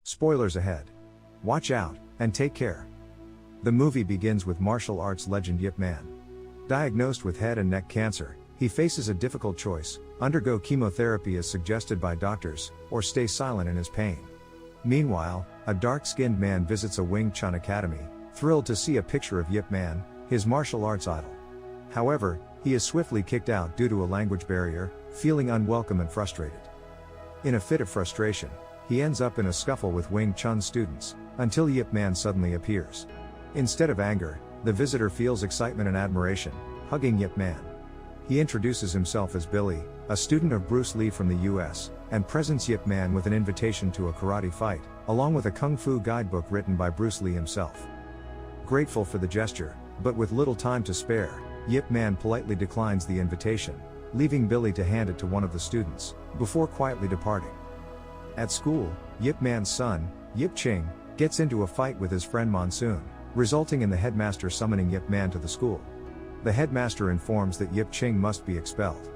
Spoilers ahead. Watch out, and take care. The movie begins with martial arts legend Yip Man. Diagnosed with head and neck cancer, he faces a difficult choice: undergo chemotherapy as suggested by doctors, or stay silent in his pain. Meanwhile, a dark-skinned man visits a Wing Chun academy, thrilled to see a picture of Yip Man, his martial arts idol. However, he is swiftly kicked out due to a language barrier, feeling unwelcome and frustrated. In a fit of frustration, he ends up in a scuffle with Wing Chun students, until Yip Man suddenly appears. Instead of anger, the visitor feels excitement and admiration, hugging Yip Man. He introduces himself as Billy, a student of Bruce Lee from the US, and presents Yip Man with an invitation to a karate fight, along with a kung fu guidebook written by Bruce Lee himself. Grateful for the gesture, but with little time to spare, Yip Man politely declines the invitation, leaving Billy to hand it to one of the students, before quietly departing. At school, Yip Man's son, Yip Ching, gets into a fight with his friend Monsoon, resulting in the headmaster summoning Yip Man to the school. The headmaster informs that Yip Ching must be expelled.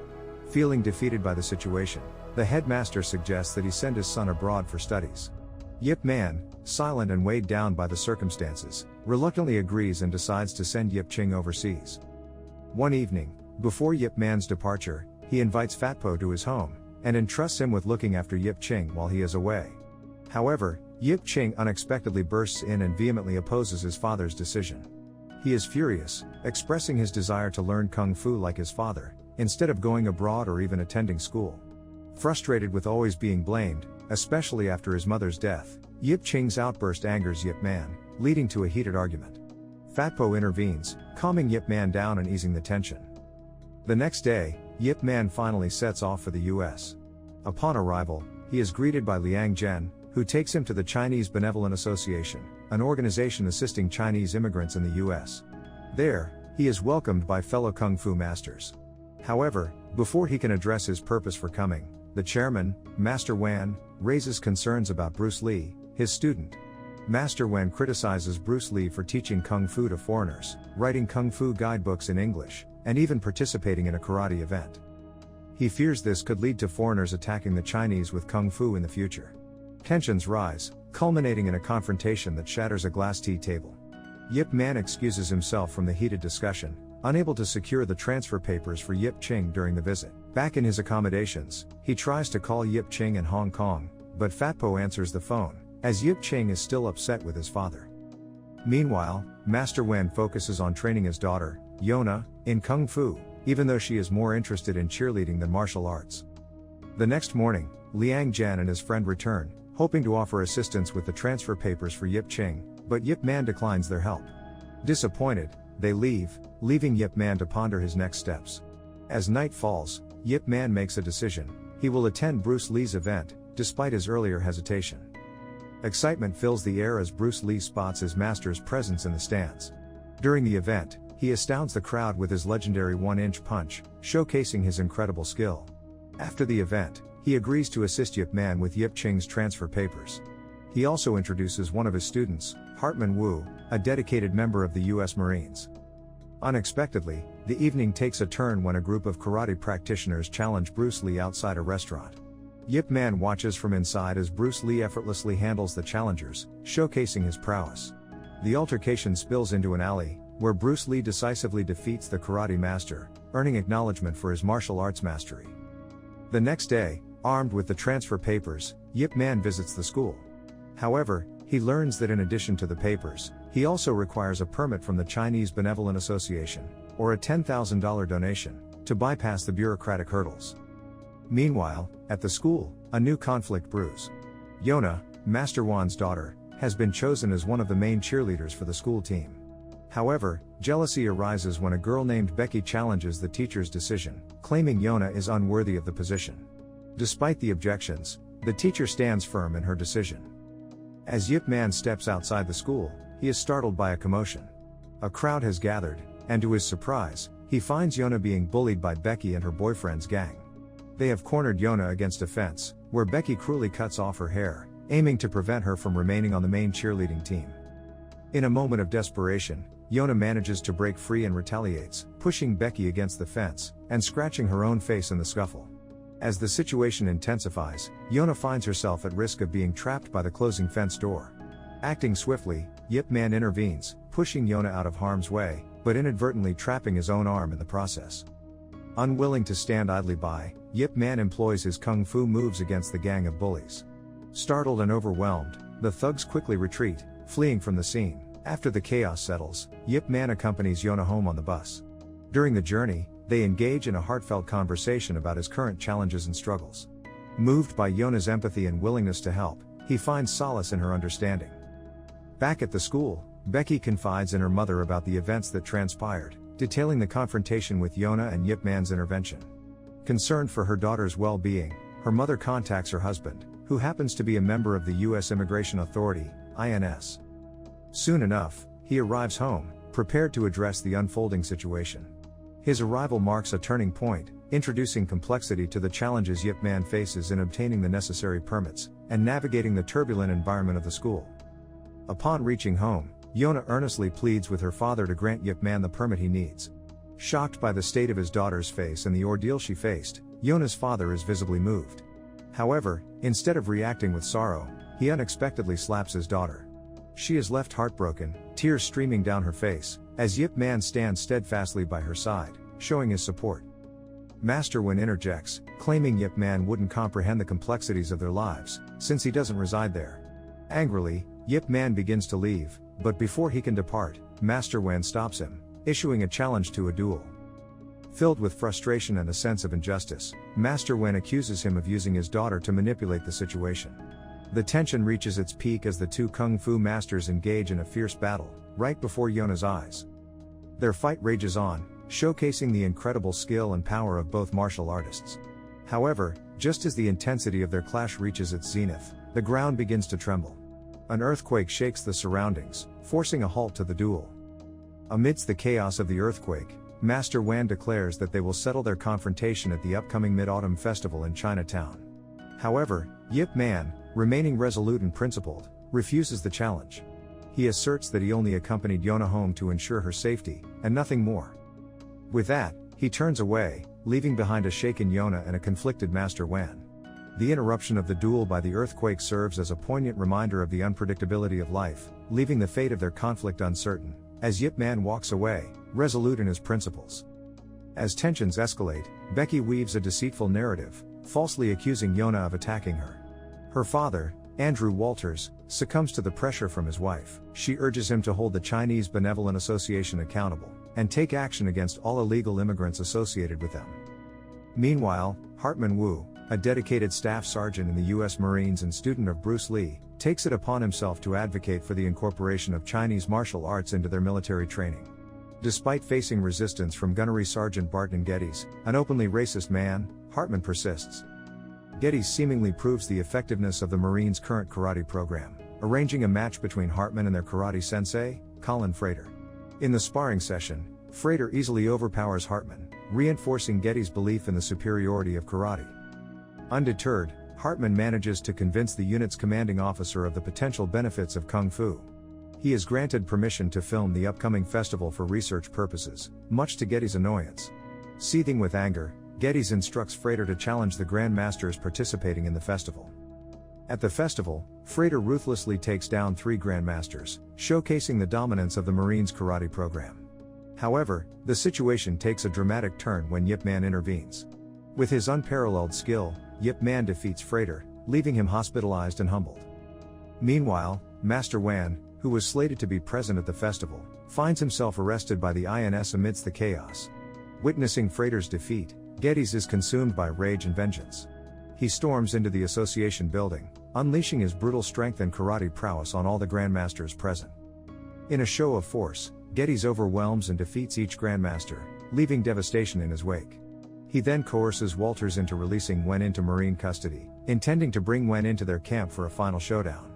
Feeling defeated by the situation, the headmaster suggests that he send his son abroad for studies. Yip Man, silent and weighed down by the circumstances, reluctantly agrees and decides to send Yip Ching overseas. One evening, before Yip Man's departure, he invites Fat Po to his home, and entrusts him with looking after Yip Ching while he is away. However, Yip Ching unexpectedly bursts in and vehemently opposes his father's decision. He is furious, expressing his desire to learn kung fu like his father, instead of going abroad or even attending school. Frustrated with always being blamed, especially after his mother's death, Yip Ching's outburst angers Yip Man, leading to a heated argument. Fat Po intervenes, calming Yip Man down and easing the tension. The next day, Yip Man finally sets off for the US. Upon arrival, he is greeted by Liang Zhen, who takes him to the Chinese Benevolent Association, an organization assisting Chinese immigrants in the US. There, he is welcomed by fellow kung fu masters. However, before he can address his purpose for coming, the chairman, Master Wan, raises concerns about Bruce Lee, his student. Master Wan criticizes Bruce Lee for teaching kung fu to foreigners, writing kung fu guidebooks in English, and even participating in a karate event. He fears this could lead to foreigners attacking the Chinese with kung fu in the future. Tensions rise, culminating in a confrontation that shatters a glass tea table. Yip Man excuses himself from the heated discussion, unable to secure the transfer papers for Yip Ching during the visit. Back in his accommodations, he tries to call Yip Ching in Hong Kong, but Fat Po answers the phone, as Yip Ching is still upset with his father. Meanwhile, Master Wen focuses on training his daughter, Yona, in kung fu, even though she is more interested in cheerleading than martial arts. The next morning, Liang Zhen and his friend return, hoping to offer assistance with the transfer papers for Yip Ching, but Yip Man declines their help. Disappointed, they leave, leaving Yip Man to ponder his next steps. As night falls, Yip Man makes a decision: he will attend Bruce Lee's event, despite his earlier hesitation. Excitement fills the air as Bruce Lee spots his master's presence in the stands. During the event, he astounds the crowd with his legendary 1-inch punch, showcasing his incredible skill. After the event, he agrees to assist Yip Man with Yip Ching's transfer papers. He also introduces one of his students, Hartman Wu, a dedicated member of the US Marines. Unexpectedly, the evening takes a turn when a group of karate practitioners challenge Bruce Lee outside a restaurant. Yip Man watches from inside as Bruce Lee effortlessly handles the challengers, showcasing his prowess. The altercation spills into an alley, where Bruce Lee decisively defeats the karate master, earning acknowledgement for his martial arts mastery. The next day, armed with the transfer papers, Yip Man visits the school. However, he learns that in addition to the papers, he also requires a permit from the Chinese Benevolent Association, or a $10,000 donation, to bypass the bureaucratic hurdles. Meanwhile, at the school, a new conflict brews. Yona, Master Wan's daughter, has been chosen as one of the main cheerleaders for the school team. However, jealousy arises when a girl named Becky challenges the teacher's decision, claiming Yona is unworthy of the position. Despite the objections, the teacher stands firm in her decision. As Yip Man steps outside the school, he is startled by a commotion. A crowd has gathered, and to his surprise, he finds Yona being bullied by Becky and her boyfriend's gang. They have cornered Yona against a fence, where Becky cruelly cuts off her hair, aiming to prevent her from remaining on the main cheerleading team. In a moment of desperation, Yona manages to break free and retaliates, pushing Becky against the fence, and scratching her own face in the scuffle. As the situation intensifies, Yona finds herself at risk of being trapped by the closing fence door. Acting swiftly, Yip Man intervenes, pushing Yona out of harm's way, but inadvertently trapping his own arm in the process. Unwilling to stand idly by, Yip Man employs his kung fu moves against the gang of bullies. Startled and overwhelmed, the thugs quickly retreat, fleeing from the scene. After the chaos settles, Yip Man accompanies Yona home on the bus. During the journey, they engage in a heartfelt conversation about his current challenges and struggles. Moved by Yona's empathy and willingness to help, he finds solace in her understanding. Back at the school, Becky confides in her mother about the events that transpired, detailing the confrontation with Yona and Yip Man's intervention. Concerned for her daughter's well-being, her mother contacts her husband, who happens to be a member of the U.S. Immigration Authority, INS. Soon enough, he arrives home, prepared to address the unfolding situation. His arrival marks a turning point, introducing complexity to the challenges Yip Man faces in obtaining the necessary permits, and navigating the turbulent environment of the school. Upon reaching home, Yona earnestly pleads with her father to grant Yip Man the permit he needs. Shocked by the state of his daughter's face and the ordeal she faced, Yona's father is visibly moved. However, instead of reacting with sorrow, he unexpectedly slaps his daughter. She is left heartbroken, tears streaming down her face, as Yip Man stands steadfastly by her side, showing his support. Master Win interjects, claiming Yip Man wouldn't comprehend the complexities of their lives, since he doesn't reside there. Angrily, Yip Man begins to leave, but before he can depart, Master Wen stops him, issuing a challenge to a duel. Filled with frustration and a sense of injustice, Master Wen accuses him of using his daughter to manipulate the situation. The tension reaches its peak as the two kung fu masters engage in a fierce battle, right before Yona's eyes. Their fight rages on, showcasing the incredible skill and power of both martial artists. However, just as the intensity of their clash reaches its zenith, the ground begins to tremble. An earthquake shakes the surroundings, forcing a halt to the duel. Amidst the chaos of the earthquake, Master Wan declares that they will settle their confrontation at the upcoming Mid-Autumn Festival in Chinatown. However, Yip Man, remaining resolute and principled, refuses the challenge. He asserts that he only accompanied Yona home to ensure her safety, and nothing more. With that, he turns away, leaving behind a shaken Yona and a conflicted Master Wan. The interruption of the duel by the earthquake serves as a poignant reminder of the unpredictability of life, leaving the fate of their conflict uncertain, as Yip Man walks away, resolute in his principles. As tensions escalate, Becky weaves a deceitful narrative, falsely accusing Yona of attacking her. Her father, Andrew Walters, succumbs to the pressure from his wife. She urges him to hold the Chinese Benevolent Association accountable, and take action against all illegal immigrants associated with them. Meanwhile, Hartman Wu, a dedicated staff sergeant in the U.S. Marines and student of Bruce Lee, takes it upon himself to advocate for the incorporation of Chinese martial arts into their military training. Despite facing resistance from Gunnery Sergeant Barton Geddes, an openly racist man, Hartman persists. Geddes seemingly proves the effectiveness of the Marines' current karate program, arranging a match between Hartman and their karate sensei, Colin Frater. In the sparring session, Frater easily overpowers Hartman, reinforcing Geddes' belief in the superiority of karate. Undeterred, Hartman manages to convince the unit's commanding officer of the potential benefits of Kung Fu. He is granted permission to film the upcoming festival for research purposes, much to Geddes' annoyance. Seething with anger, Geddes instructs Frater to challenge the Grand Masters participating in the festival. At the festival, Frater ruthlessly takes down 3 Grand Masters, showcasing the dominance of the Marines' karate program. However, the situation takes a dramatic turn when Yip Man intervenes. With his unparalleled skill, Yip Man defeats Frater, leaving him hospitalized and humbled. Meanwhile, Master Wan, who was slated to be present at the festival, finds himself arrested by the INS amidst the chaos. Witnessing Frater's defeat, Geddes is consumed by rage and vengeance. He storms into the association building, unleashing his brutal strength and karate prowess on all the Grandmasters present. In a show of force, Geddes overwhelms and defeats each Grandmaster, leaving devastation in his wake. He then coerces Walters into releasing Wen into Marine custody, intending to bring Wen into their camp for a final showdown.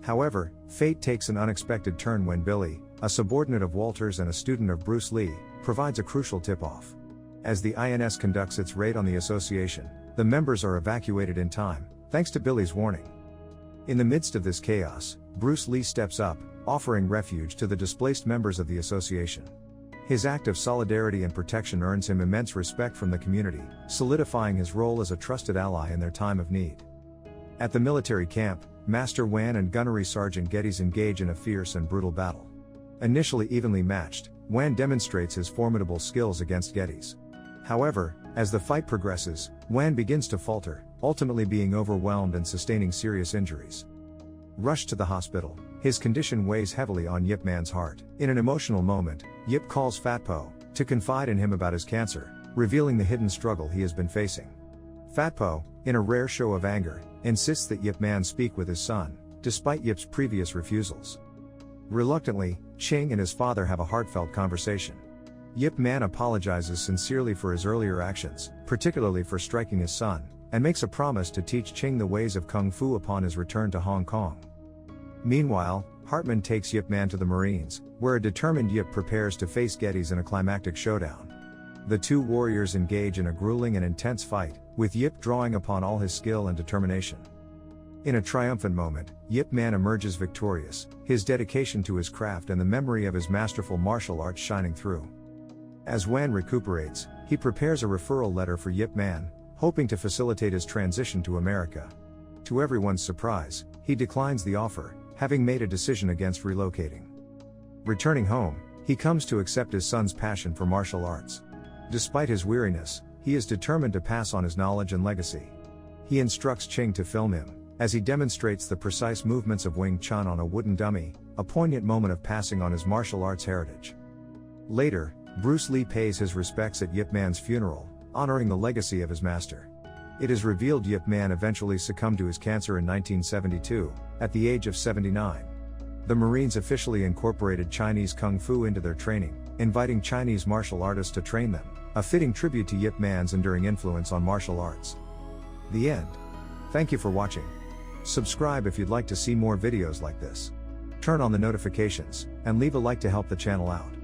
However, fate takes an unexpected turn when Billy, a subordinate of Walters and a student of Bruce Lee, provides a crucial tip-off. As the INS conducts its raid on the association, the members are evacuated in time, thanks to Billy's warning. In the midst of this chaos, Bruce Lee steps up, offering refuge to the displaced members of the association. His act of solidarity and protection earns him immense respect from the community, solidifying his role as a trusted ally in their time of need. At the military camp, Master Wan and Gunnery Sergeant Geddes engage in a fierce and brutal battle. Initially evenly matched, Wan demonstrates his formidable skills against Geddes. However, as the fight progresses, Wan begins to falter, ultimately being overwhelmed and sustaining serious injuries. Rushed to the hospital, his condition weighs heavily on Yip Man's heart. In an emotional moment, Yip calls Fat Po to confide in him about his cancer, revealing the hidden struggle he has been facing. Fat Po, in a rare show of anger, insists that Yip Man speak with his son, despite Yip's previous refusals. Reluctantly, Ching and his father have a heartfelt conversation. Yip Man apologizes sincerely for his earlier actions, particularly for striking his son, and makes a promise to teach Ching the ways of Kung Fu upon his return to Hong Kong. Meanwhile, Hartman takes Yip Man to the Marines, where a determined Yip prepares to face Geddes in a climactic showdown. The two warriors engage in a grueling and intense fight, with Yip drawing upon all his skill and determination. In a triumphant moment, Yip Man emerges victorious, his dedication to his craft and the memory of his masterful martial arts shining through. As Wan recuperates, he prepares a referral letter for Yip Man, hoping to facilitate his transition to America. To everyone's surprise, he declines the offer, having made a decision against relocating. Returning home, he comes to accept his son's passion for martial arts. Despite his weariness, he is determined to pass on his knowledge and legacy. He instructs Ching to film him, as he demonstrates the precise movements of Wing Chun on a wooden dummy, a poignant moment of passing on his martial arts heritage. Later, Bruce Lee pays his respects at Yip Man's funeral, honoring the legacy of his master. It is revealed Yip Man eventually succumbed to his cancer in 1972, at the age of 79. The Marines officially incorporated Chinese Kung Fu into their training, inviting Chinese martial artists to train them, a fitting tribute to Yip Man's enduring influence on martial arts. The end. Thank you for watching. Subscribe if you'd like to see more videos like this. Turn on the notifications, and leave a like to help the channel out.